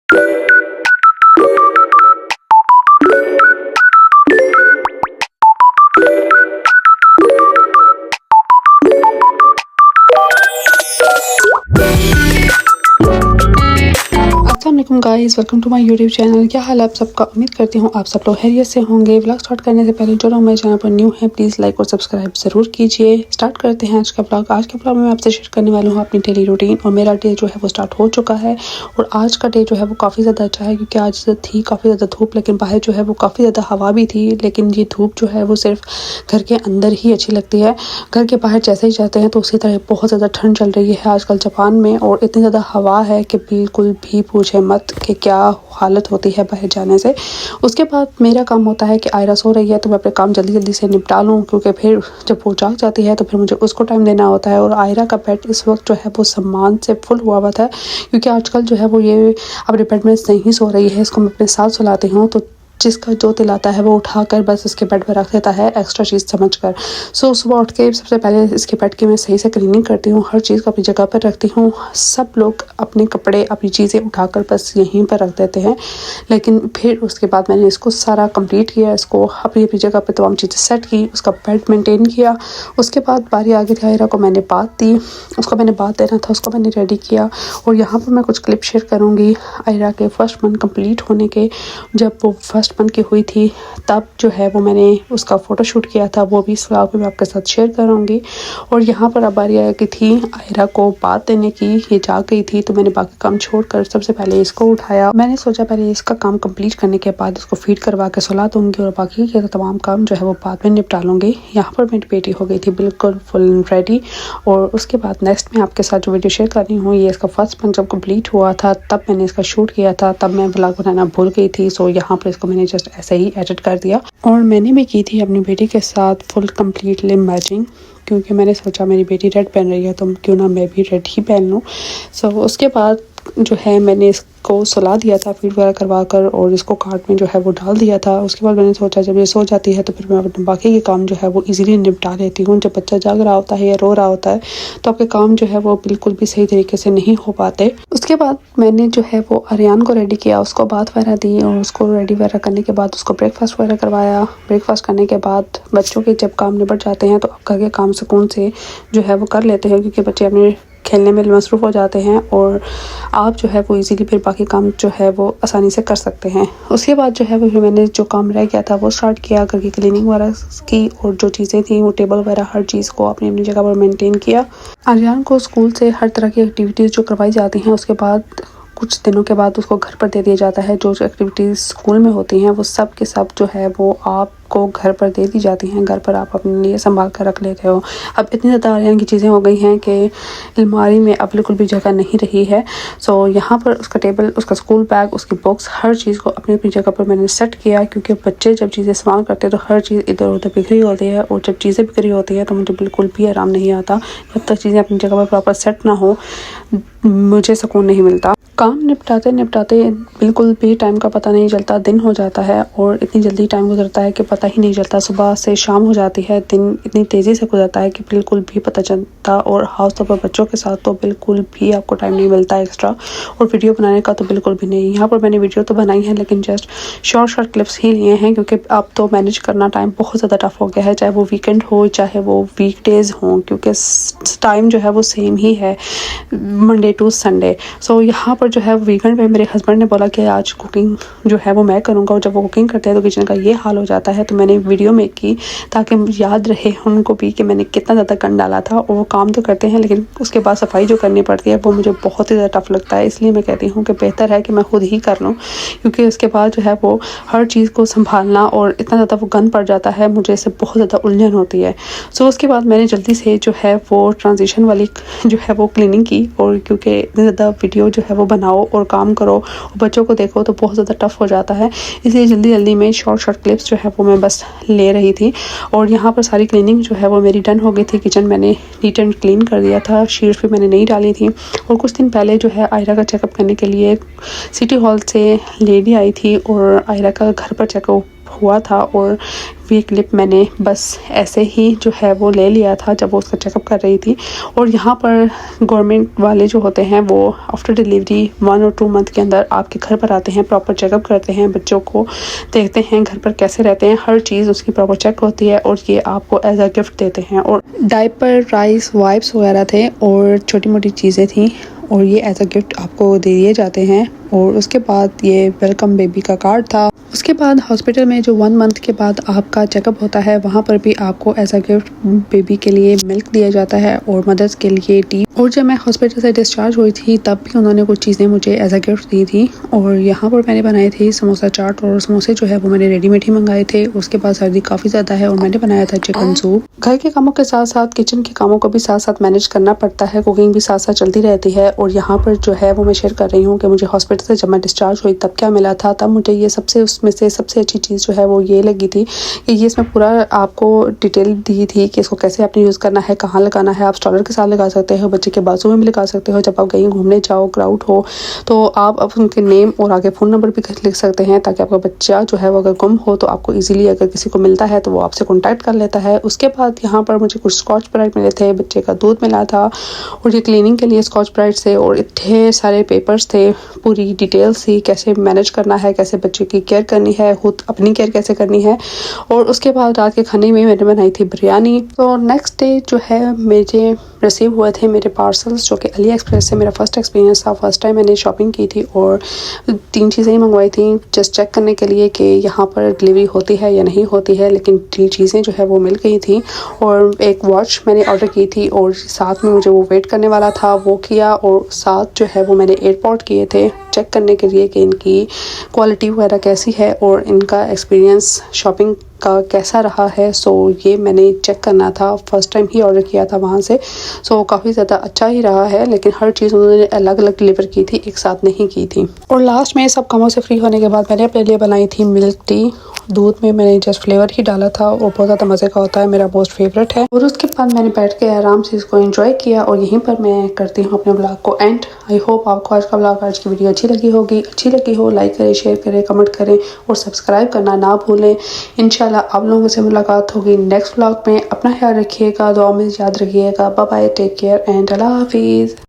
अस्सलामुअलैकुम guys, welcome to my YouTube channel. क्या हाल आप सबका? उम्मीद करती हूँ आप सब लोग खैरियत से होंगे। व्लॉग स्टार्ट करने से पहले जो लोग मेरे चैनल पर न्यू है प्लीज़ लाइक और सब्सक्राइब ज़रूर कीजिए। स्टार्ट करते हैं आज का व्लॉग। आज के व्लॉग में आपसे शेयर करने वाली हूँ अपनी डेली रूटीन। और मेरा डे जो है वो स्टार्ट हो चुका है और आज का डे जो है वो काफ़ी ज़्यादा अच्छा है क्योंकि आज थी काफ़ी ज़्यादा धूप, लेकिन बाहर जो है वो काफ़ी ज़्यादा हवा भी थी। लेकिन ये धूप जो है वो सिर्फ घर के अंदर ही अच्छी लगती है। घर के बाहर जैसे ही जाते हैं तो उसी तरह बहुत ज़्यादा ठंड चल रही है आजकल जापान में, और इतनी ज़्यादा हवा है कि बिल्कुल भी पूछे मत कि क्या हालत होती है बाहर जाने से। उसके बाद मेरा काम होता है कि आयरा सो रही है तो मैं अपने काम जल्दी जल्दी से निपटा लूँ, क्योंकि फिर जब वो जाग जाती है तो फिर मुझे उसको टाइम देना होता है। और आयरा का बेड इस वक्त जो है वो सामान से फुल हुआ था क्योंकि आजकल जो है वो ये अपने बेड में नहीं सो रही है। इसको मैं अपने साथ सुलाती हूँ तो जिसका जो दिल आता है वो उठाकर बस इसके बेड पर रख देता है एक्स्ट्रा चीज़ समझकर। सो सुबह उठ के सबसे पहले इसके बेड की मैं सही से क्लीनिंग करती हूँ, हर चीज़ को अपनी जगह पर रखती हूँ। सब लोग अपने कपड़े अपनी चीज़ें उठाकर बस यहीं पर रख देते हैं, लेकिन फिर उसके बाद मैंने इसको सारा कंप्लीट किया, इसको अपनी अपनी जगह पर तमाम चीज़ें सेट की, उसका बेड मेंटेन किया। उसके बाद बारी आ गई थी आयरा को मैंने बात दी, उसको मैंने बात देना था, उसको मैंने रेडी किया। और यहाँ पर मैं कुछ क्लिप शेयर करूँगी आयरा के फर्स्ट मंथ कंप्लीट होने के। जब वो फर्स्ट मंथ की हुई थी तब जो है वो मैंने उसका फ़ोटोशूट किया था, वो भी इस व्लॉग में मैं आपके साथ शेयर करूँगी। और यहाँ पर अब बारी आ गई थी आयरा को बात देने की। ये जाग गई थी तो मैंने बाकी काम छोड़कर सबसे पहले इसको उठाया। मैंने सोचा पहले इसका काम कंप्लीट करने के बाद इसको फीड करवा के सुला दूँगी और बाकी के तमाम काम जो है वो बाद में निपटा लूँगी। यहाँ पर मेरी बेटी हो गई थी बिल्कुल फुल रेडी। और उसके बाद नेक्स्ट में आपके साथ जो वीडियो शेयर कर रही हूँ, ये इसका फर्स्ट मंथ जब कम्प्लीट हुआ था तब मैंने इसका शूट किया था। तब मैं व्लॉग बनाना भूल गई थी, सो यहाँ पर इसको मैंने जस्ट ऐसे ही एडिट कर दिया। और मैंने भी की थी अपनी बेटी के साथ फुल कम्प्लीटली मैचिंग, क्योंकि मैंने सोचा मेरी बेटी रेड पहन रही है तो क्यों ना मैं भी रेड ही पहन लूँ। सो उसके बाद जो है मैंने इसको सुला दिया था फीड वगैरह करवा कर, और इसको कार्ट में जो है वो डाल दिया था। उसके बाद मैंने सोचा जब ये सो जाती है तो फिर मैं अपने बाकी के काम जो है वो इजीली निपटा लेती हूँ। जब बच्चा जाग रहा होता है या रो रहा होता है तो आपके काम जो है वो बिल्कुल भी सही तरीके से नहीं हो पाते। उसके बाद मैंने जो है वो आर्यन को रेडी किया, उसको बात वगैरह दी और उसको रेडी वगैरह करने के बाद उसको ब्रेकफास्ट वगैरह करवाया। ब्रेकफास्ट करने के बाद बच्चों के जब काम निपट जाते हैं तो आप घर के काम सुकून से जो है वो कर लेते हैं, क्योंकि बच्चे अपने खेलने में मसरूफ़ हो जाते हैं और आप जो है वो इजीली फिर बाकी काम जो है वो आसानी से कर सकते हैं। उसके बाद जो है वो फिर मैंने जो काम रह गया था वो स्टार्ट किया, घर की क्लीनिंग वगैरह की, और जो चीज़ें थी वो टेबल वगैरह हर चीज़ को अपनी अपनी जगह पर मेंटेन किया। आर्यन को स्कूल से हर तरह की एक्टिविटीज़ जो करवाई जाती हैं उसके बाद कुछ दिनों के बाद उसको घर पर दे दिया जाता है। जो एक्टिविटीज़ स्कूल में होती हैं वो सब के सब जो है वो आपको घर पर दे दी जाती हैं, घर पर आप अपने लिए संभाल कर रख लेते हो। अब इतनी ज़्यादा आर्यन की चीज़ें हो गई हैं कि अलमारी में अब बिल्कुल भी जगह नहीं रही है। सो यहाँ पर उसका टेबल, उसका स्कूल बैग, उसकी बुक्स, हर चीज़ को अपनी अपनी जगह पर मैंने सेट किया, क्योंकि बच्चे जब चीज़ें इस्तेमाल करते हैं तो हर चीज़ इधर उधर बिखरी होती है, और जब चीज़ें बिखरी होती है तो मुझे बिल्कुल भी आराम नहीं आता। जब तक चीज़ें अपनी जगह पर प्रॉपर सेट ना हो मुझे सुकून नहीं मिलता। काम निपटाते निपटाते बिल्कुल भी टाइम का पता नहीं चलता, दिन हो जाता है और इतनी जल्दी टाइम गुजरता है कि पता ही नहीं चलता। सुबह से शाम हो जाती है, दिन इतनी तेज़ी से गुजरता है कि बिल्कुल भी पता चलता। और खास तौर पर बच्चों के साथ तो बिल्कुल भी आपको टाइम नहीं मिलता एक्स्ट्रा, और वीडियो बनाने का तो बिल्कुल भी नहीं। यहाँ पर मैंने वीडियो तो बनाई है लेकिन जस्ट शॉर्ट क्लिप्स ही लिए हैं, क्योंकि अब तो मैनेज करना टाइम बहुत ज़्यादा टफ हो गया है, चाहे वो वीकेंड हो चाहे वो वीकडेज़ हों, क्योंकि टाइम जो है वो सेम ही है मंडे टू संडे। सो यहाँ पर जो है वीकेंड पे मेरे हस्बैंड ने बोला कि आज कुकिंग जो है वो मैं करूँगा, और जब वो कुकिंग करते हैं तो किचन का ये हाल हो जाता है। तो मैंने वीडियो मेक की ताकि याद रहे उनको भी कि मैंने कितना ज़्यादा गंद डाला था। और वो काम तो करते हैं लेकिन उसके बाद सफाई जो करनी पड़ती है वो मुझे बहुत ही ज़्यादा टफ लगता है, इसलिए मैं कहती हूँ कि बेहतर है कि मैं खुद ही कर लूँ, क्योंकि उसके बाद जो है वो हर चीज़ को संभालना और इतना ज़्यादा वो गंद पड़ जाता है, मुझे इससे बहुत ज़्यादा उलझन होती है। सो उसके बाद मैंने जल्दी से जो है वो ट्रांजिशन वाली जो है वो क्लीनिंग की, और क्योंकि इतनी ज़्यादा वीडियो जो है वो बनाओ और काम करो और बच्चों को देखो तो बहुत ज़्यादा टफ हो जाता है, इसलिए जल्दी जल्दी में शॉर्ट क्लिप्स जो है वो मैं बस ले रही थी। और यहाँ पर सारी क्लीनिंग जो है वो मेरी डन हो गई थी। किचन मैंने नीट एंड क्लीन कर दिया था, शीट्स भी मैंने नहीं डाली थी। और कुछ दिन पहले जो है आयरा का चेकअप करने के लिए सिटी हॉल से लेडी आई थी और आयरा का घर पर चेकअप हुआ था और ये क्लिप मैंने बस ऐसे ही जो है वो ले लिया था जब वो उसका चेकअप कर रही थी। और यहाँ पर गवर्नमेंट वाले जो होते हैं वो आफ्टर डिलीवरी 1 और 2 मंथ के अंदर आपके घर पर आते हैं, प्रॉपर चेकअप करते हैं, बच्चों को देखते हैं घर पर कैसे रहते हैं, हर चीज़ उसकी प्रॉपर चेक होती है और ये आपको एज अ गिफ्ट देते हैं। और डायपर, राइस, वाइप्स वगैरह थे और छोटी मोटी चीज़ें थी और ये एज अ गिफ्ट आपको दे दिए जाते हैं। और उसके बाद ये वेलकम बेबी का कार्ड था। उसके बाद हॉस्पिटल में जो 1 मंथ के बाद आपका चेकअप होता है वहाँ पर भी आपको एज अ गिफ्ट बेबी के लिए मिल्क दिया जाता है और मदर्स के लिए टी। और जब मैं हॉस्पिटल से डिस्चार्ज हुई थी तब भी उन्होंने कुछ चीज़ें मुझे एज अ गिफ्ट दी थी। और यहाँ पर मैंने बनाई थी समोसा चाट और समोसे जो है वो मैंने रेडीमेड ही मंगाए थे। उसके बाद सर्दी काफ़ी ज़्यादा है और मैंने बनाया था चिकन सूप। घर के कामों के साथ साथ किचन के कामों को भी साथ साथ मैनेज करना पड़ता है, कुकिंग भी साथ साथ चलती रहती है। और यहाँ पर जो है वो मैं शेयर कर रही हूँ कि मुझे हॉस्पिटल से जब मैं डिस्चार्ज हुई तब क्या मिला था। तब मुझे ये उसमें से सबसे अच्छी चीज़ जो है वो ये लगी थी कि ये इसमें पूरा आपको डिटेल दी थी कि इसको कैसे आपने यूज़ करना है, कहाँ लगाना है। आप स्टॉलर के साथ लगा सकते हो, बच्चे के बाजू में भी लगा सकते हो। जब आप कहीं घूमने जाओ, क्राउड हो, तो आप अब उनके नेम और आगे फ़ोन नंबर भी लिख सकते हैं ताकि आपका बच्चा जो है वो अगर गुम हो तो आपको ईजिली अगर किसी को मिलता है तो वो आपसे कॉन्टैक्ट कर लेता है। उसके बाद यहाँ पर मुझे कुछ स्कॉच ब्राइट मिले थे, बच्चे का दूध मिला था और ये क्लीनिंग के लिए स्कॉच ब्राइट थे और इतने सारे पेपर्स थे, पूरी डिटेल्स थी कैसे मैनेज करना है, कैसे बच्चे की केयर करनी है, खुद अपनी केयर कैसे करनी है। और उसके बाद रात के खाने में मैंने बनाई थी बिरयानी। तो नेक्स्ट डे जो है मुझे रिसीव हुए थे मेरे पार्सल्स जो कि अली एक्सप्रेस से मेरा फर्स्ट एक्सपीरियंस था। फर्स्ट टाइम मैंने शॉपिंग की थी और 3 चीज़ें ही मंगवाई थी जस्ट चेक करने के लिए कि यहाँ पर डिलीवरी होती है या नहीं होती है, लेकिन 3 चीज़ें जो है वो मिल गई थी। और एक वॉच मैंने ऑर्डर की थी और साथ में मुझे वो वेट करने वाला था वो किया। और साथ जो है वो मैंने एयरपोर्ट किए थे चेक करने के लिए कि इनकी क्वालिटी वगैरह कैसी है और इनका एक्सपीरियंस शॉपिंग का कैसा रहा है। सो ये मैंने चेक करना था, फर्स्ट टाइम ही ऑर्डर किया था वहाँ से। सो काफ़ी ज़्यादा अच्छा ही रहा है, लेकिन हर चीज़ उन्होंने अलग अलग डिलीवर की थी, एक साथ नहीं की थी। और लास्ट में सब कामों से फ्री होने के बाद मैंने अपने लिए बनाई थी मिल्क टी। दूध में मैंने जस्ट फ्लेवर ही डाला था और बहुत ज़्यादा मज़े का होता है, मेरा मोस्ट फेवरेट है। और उसके बाद मैंने बैठ के आराम से इसको एंजॉय किया और यहीं पर मैं करती हूँ अपने ब्लॉग को एंड। आई होप आपको आज का ब्लॉग, आज की वीडियो अच्छी लगी होगी। अच्छी लगी हो लाइक करें, शेयर करें, कमेंट करें और सब्सक्राइब करना ना भूलें। इंशाल्लाह आप लोगों से मुलाकात होगी नेक्स्ट ब्लॉग में। अपना ख्याल रखिएगा, दुआ में याद रखिएगा। Bye bye, take care and अल्लाह हाफिज़।